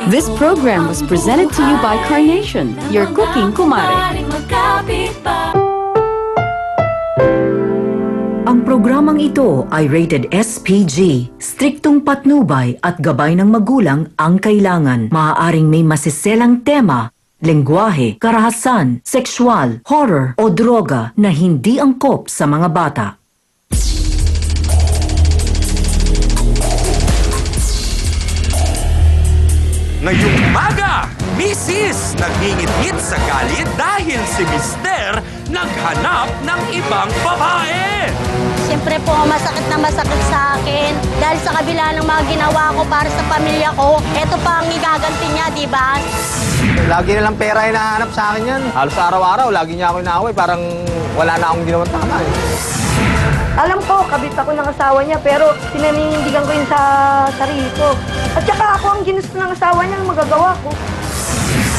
This program was presented to you by Carnation, your cooking kumare. Ang programang ito ay rated SPG. Striktong patnubay at gabay ng magulang ang kailangan. Maaaring may masiselang tema, lengguwahe, karahasan, sexual, horror o droga na hindi angkop sa mga bata. Ngayong umaga, Mrs. nagingit-ngit sa galit dahil si Mister naghanap ng ibang babae. Siyempre po, masakit na masakit sa akin. Dahil sa kabila ng mga ginawa ko para sa pamilya ko, eto pa ang igaganti niya, di ba? Lagi nilang pera yung nahanap sa akin yan. Halos araw-araw, lagi niya ako inaaway. Parang wala na akong ginawang tama eh. Alam ko, kabit ako ng asawa niya, pero pinanindigan ko yun sa sarili ko. At saka ako ang ginusto ng asawa niya ang magagawa ko.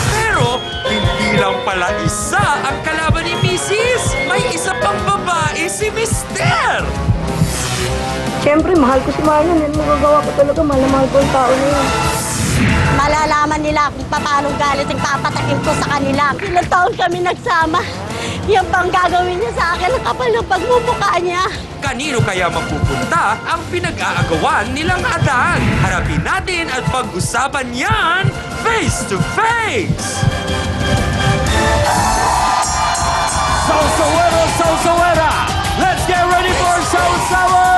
Pero hindi lang pala isa ang kalaban ni Mrs. May isa pang babae si Mister. Siyempre, mahal ko si Marian. Yan magagawa ko talaga. Mahal na mahal ko ang tao na yun. Malalaman nila kung paano galit ang papatakin ko sa kanila. Ilang taon kami nagsama. Yan bang gagawin niya sa akin ang kapal ng pagmumukha niya? Kanino kaya mapupunta ang pinag-aagawan nilang Adan? Harapin natin at pag-usapan yan face to face! Salsawera, Salsawera! Let's get ready for Salsawa!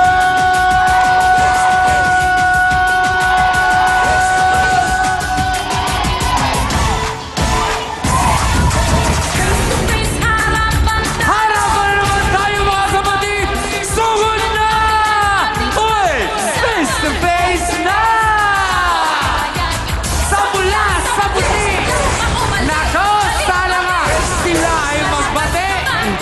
Harapan naman tayo mga kapatid! Sugod na! Uy! Face to face na! Sa pula, sa puti! Nako, sana nga sila ay magbate!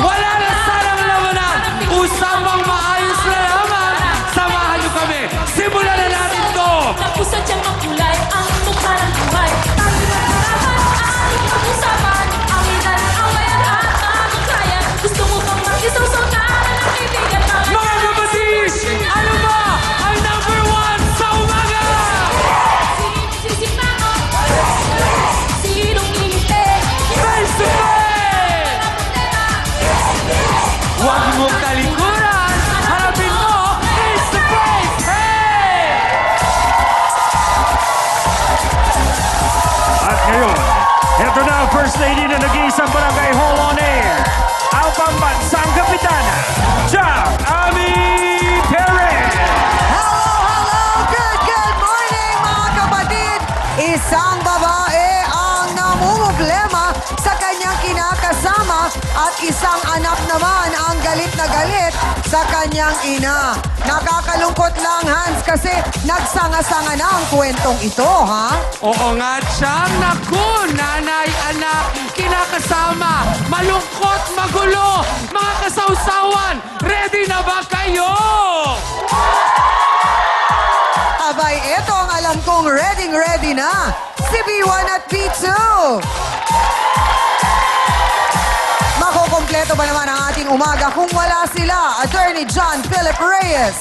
Wala na sanang labanan! Usapang maayos na naman! Samahan niyo kami! Simulan na natin to! Pusa diyang makulay, ang mukha ng buhay. Ang pinag-arapan, ating pag-usapan. Ang ilan, away at lahat ng kaya. Gusto mo bang mag-isawsaw na ng kaibigan namin? Mga kapatid! Ano ba ang number one sa umaga? Sisip na ako. Sinong hindi? Face to face! Huwag mong talikuran! Harapin mo! Face to face! Hey! At ngayon, ito na ang First Lady na nag-iisang barangay hall on air. Ang pambansang kapitana, Jack Ami Perez! Good morning mga kapatid! Isang babae ang namumblema sa kanyang kinakasama at isang anak naman ang galit na galit sa kanyang ina. Nakakalungkot lang, Hans, kasi nagsanga-sanga na ang kwentong ito, ha? Oo nga, Chang. Naku, nanay, anak, kinakasama, malungkot, magulo, mga kasawsawan, ready na ba kayo? Abay, ito ang alam kong ready na. Si B1 at B2. Makukompleto ba naman ang ating umaga kung wala sila? Attorney John Philip Reyes.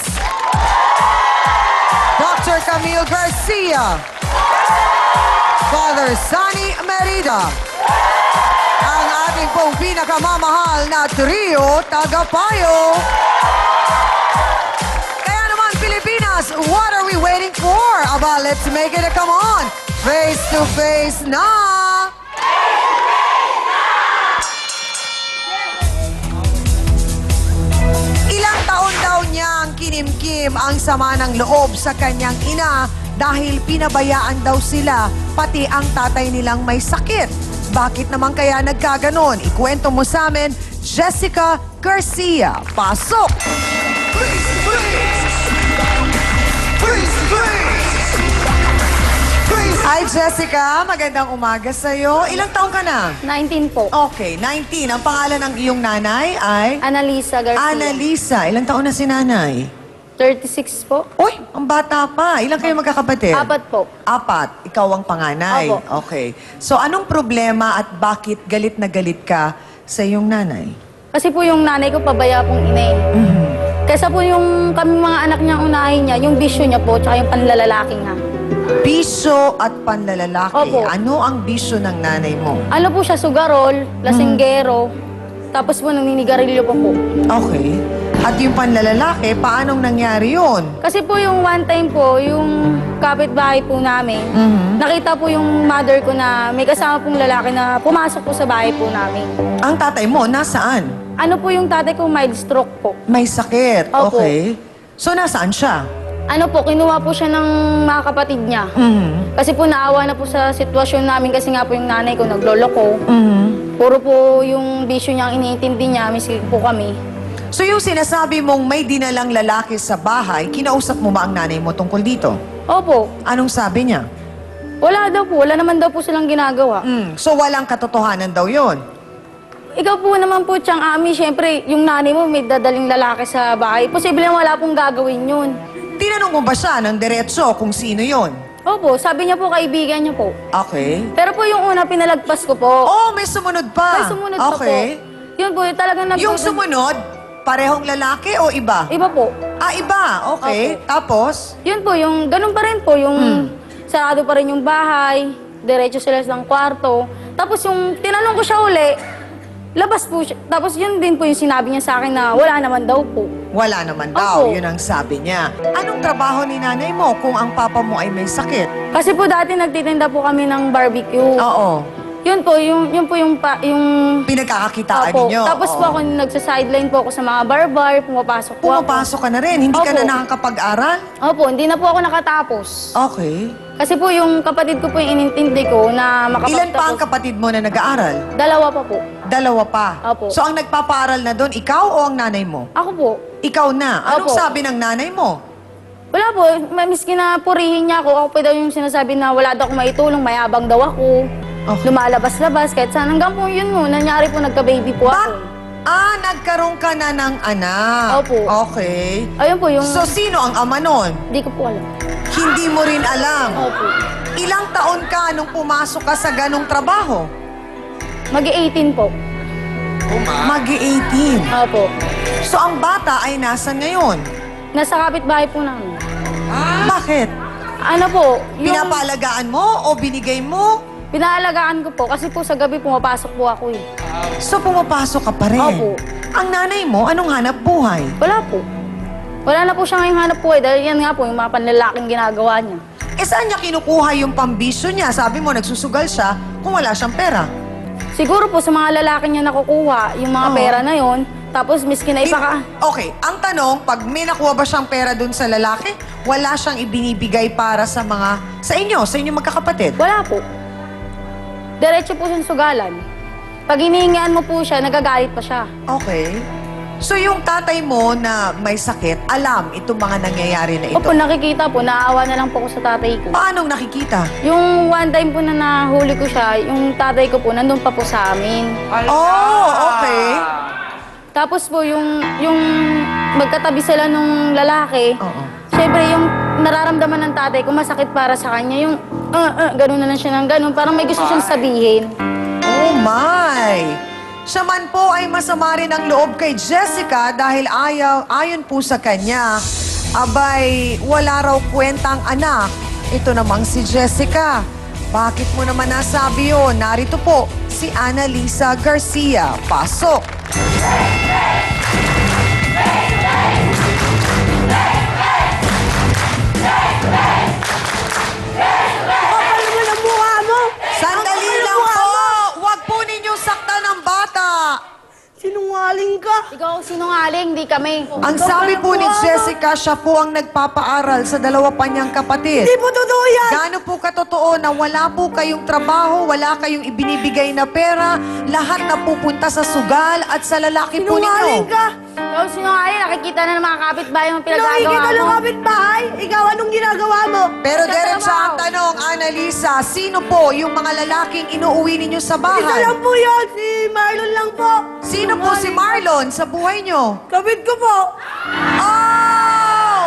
Dr. Camille Garcia. Father Sunny Merida. Ang ating pong pinakamamahal na trio, Tagapayo. Kaya naman, Pilipinas, what are we waiting for? Aba, let's make it a come on. Face to face na! Ilang taon daw niyang kinimkim ang sama ng loob sa kanyang ina dahil pinabayaan daw sila, pati ang tatay nilang may sakit. Bakit naman kaya nagkaganon? Ikwento mo sa amin, Jessica Garcia. Pasok! Hi, Jessica. Magandang umaga sa'yo. Ilang taong ka na? 19 po. Okay, 19. Ang pangalan ng iyong nanay ay? Annalisa Garcia. Annalisa. Ilang taon na si nanay? 36 po. Uy, ang bata pa. Ilang kayo magkakapatid? 4 po. 4. Ikaw ang panganay. Opo. Okay. So, anong problema at bakit galit na galit ka sa iyong nanay? Kasi po yung nanay ko pabaya pong inay. Kaysa po yung kami mga anak niya unahin niya, yung bisyo niya po, tsaka yung panlalalaki niya. Bisyo at panlalalaki. Opo. Ano ang bisyo ng nanay mo? Ano po siya, sugarol, lasinggero, tapos po naninigarilyo po po. Okay. At yung panlalalaki, paanong nangyari yun? Kasi po yung one time po, yung kapitbahay po namin, nakita po yung mother ko na may kasama pong lalaki na pumasok po sa bahay po namin. Ang tatay mo, nasaan? Ano po yung tatay ko, mild stroke po. May sakit. Opo. Okay. So, nasaan siya? Ano po, kinuha po siya ng mga kapatid niya. Kasi po naawa na po sa sitwasyon namin kasi nga po yung nanay ko nagloloko. Puro po yung bisyo niya ang iniintindi niya, miski po kami. So, yung sinasabi mong may dinalang lalaki sa bahay, kinausap mo ba ang nanay mo tungkol dito? Opo, Anong sabi niya? wala daw po, wala naman daw po silang ginagawa. So, walang katotohanan daw yon. Ikaw po naman po, Tiyang Ami, syempre, yung nanay mo may dadaling lalaki sa bahay. Posible wala pong gagawin yun. Tinanong mo ba siya ng diretso kung sino yon? Opo, sabi niya po, kaibigan niya po. Okay. Pero po yung una, pinalagpas ko po. Oh, may sumunod pa. May sumunod pa po. Okay. Yun po, yung talagang Yung sumunod, parehong lalaki o iba? Iba po. Ah, iba. Okay. Opo. Tapos? Yun po, yung ganun pa rin po, yung sarado pa rin yung bahay, diretso sila ng kwarto. Tapos yung tinanong ko siya uli, labas po siya. Tapos yun din po yung sinabi niya sa akin na wala naman daw po. Wala naman daw. Opo. Yun ang sabi niya. Anong trabaho ni nanay mo kung ang papa mo ay may sakit? Kasi po dati nagtitinda po kami ng barbecue. Oo. Yun po, yung Pinagkakakitaan Opo. ninyo. Tapos Oo. po ako nagsa-sideline po ako sa mga bar-bar, pumapasok po ako. Pumapasok ka na rin. Hindi ka Opo. na nakakapag-aral? Opo, hindi na po ako nakatapos. Okay. Kasi po yung kapatid ko po yung inintindi ko na makapagtapos. Ilan pa ang kapatid mo na nag-aaral? Dalawa pa po. Dalawa pa. Opo. So, ang nagpapaaral na doon, ikaw o ang nanay mo? Ako po. Ikaw na. Anong Opo. sabi ng nanay mo? Wala po, miski na purihin niya ako, ako pa daw yung sinasabi na wala daw akong maitulong, mayabang daw ako. Okay. Lumalabas-labas, kahit saan. Hanggang po yun mo, nangyari po, nagka-baby po ako. Nagkaroon ka na ng anak. Opo. Okay. Ayun po, yung... So, sino ang ama nun? Di ko po alam. Hindi mo rin alam. Opo. Ilang taon ka nung pumasok ka sa ganong trabaho? Mag-18 po. Mag-18. Opo. So, ang bata ay nasan ngayon? Nasa kapitbahay po namin. Bakit? Ano po, yung... Pinapalagaan mo o binigay mo? Pinaalagaan ko po kasi po sa gabi pumapasok po ako eh. So, pumapasok ka pa rin? Opo. Ang nanay mo, anong hanap buhay? Wala po. Wala na po siya ngayong hanap buhay dahil yan nga po yung mga panlalaking ginagawa niya. Eh, saan niya kinukuha yung pambisyo niya? Sabi mo, nagsusugal siya kung wala siyang pera. Siguro po sa mga lalaki niya nakukuha yung mga Oo. pera na yon. Tapos miski na ipaka... Okay, ang tanong, pag may nakuha ba siyang pera dun sa lalaki, wala siyang ibinibigay para sa mga... Sa inyong magkakapatid? Wala po. Diretso po siyang sugalan. Pag hinihingian mo po siya, nagagalit pa siya. Okay. So, yung tatay mo na may sakit, alam itong mga nangyayari na ito? Opo, nakikita po, naawa na lang po ako sa tatay ko. Paanong nakikita? Yung one time po na nahuli ko siya, yung tatay ko po, nandun pa po sa amin. Oh, okay. Tapos po, yung magkatabi sila nung lalaki, Oo. syempre yung nararamdaman ng tatay ko, masakit para sa kanya, yung ganun na lang siya ng ganun. Parang may gusto siyang sabihin. Oh my! Siya man po ay masama rin ang loob kay Jessica dahil ayon po sa kanya, abay, wala raw kwentang anak. Ito namang si Jessica. Bakit mo naman nasabi yun? Narito po si Annalisa Garcia. Pasok! Kapal mo ng mukha mo! Sandali lang po! Huwag po ninyong saktan ng bata! Sinungaling ka! Ikaw sinungaling, di kami. Ang sabi po ni Jessica, siya po ang nagpapaaral sa dalawa pa niyang kapatid. Hindi po totoo yan! Gaano po katotoo na wala po kayong trabaho, wala kayong ibinibigay na pera, lahat na pupunta sa sugal at sa lalaki po Sinungaling ninyo? ka! Ikaw sinungaling, nakikita na ng mga kapitbahay yung pinagagawa Nakikita ng mo. kapitbahay? Ikaw, anong ginagawa mo? Pero Sa diretso ang trabaho. tanong, Annalisa, sino po yung mga lalaking inuuwi ninyo sa Isa bahay? lang po yun! Si Marlon lang po! Sino po si Marlon sa buhay nyo? Kapit ko po! Oh!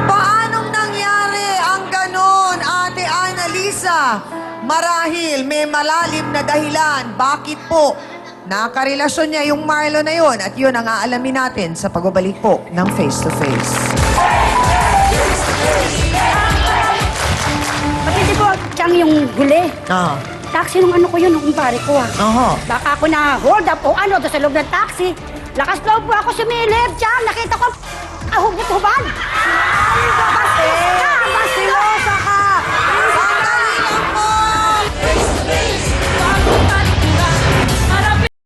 Paanong nangyari ang ganon, Ate Annalisa? Marahil may malalim na dahilan. Bakit po? Nakarelasyon niya yung Marlon na yon at yun ang aalamin natin sa pagbabalik po ng Face to Face. Pati di ko, siyang yung huli. Oo. Taxi nung ano ko yun, nung kumpare ko ah. Oo. Baka ako na hold up o ano doon sa loob ng taxi. Lakas loob po ako sumilip, Chang. Nakita ko, ahubot-hubad.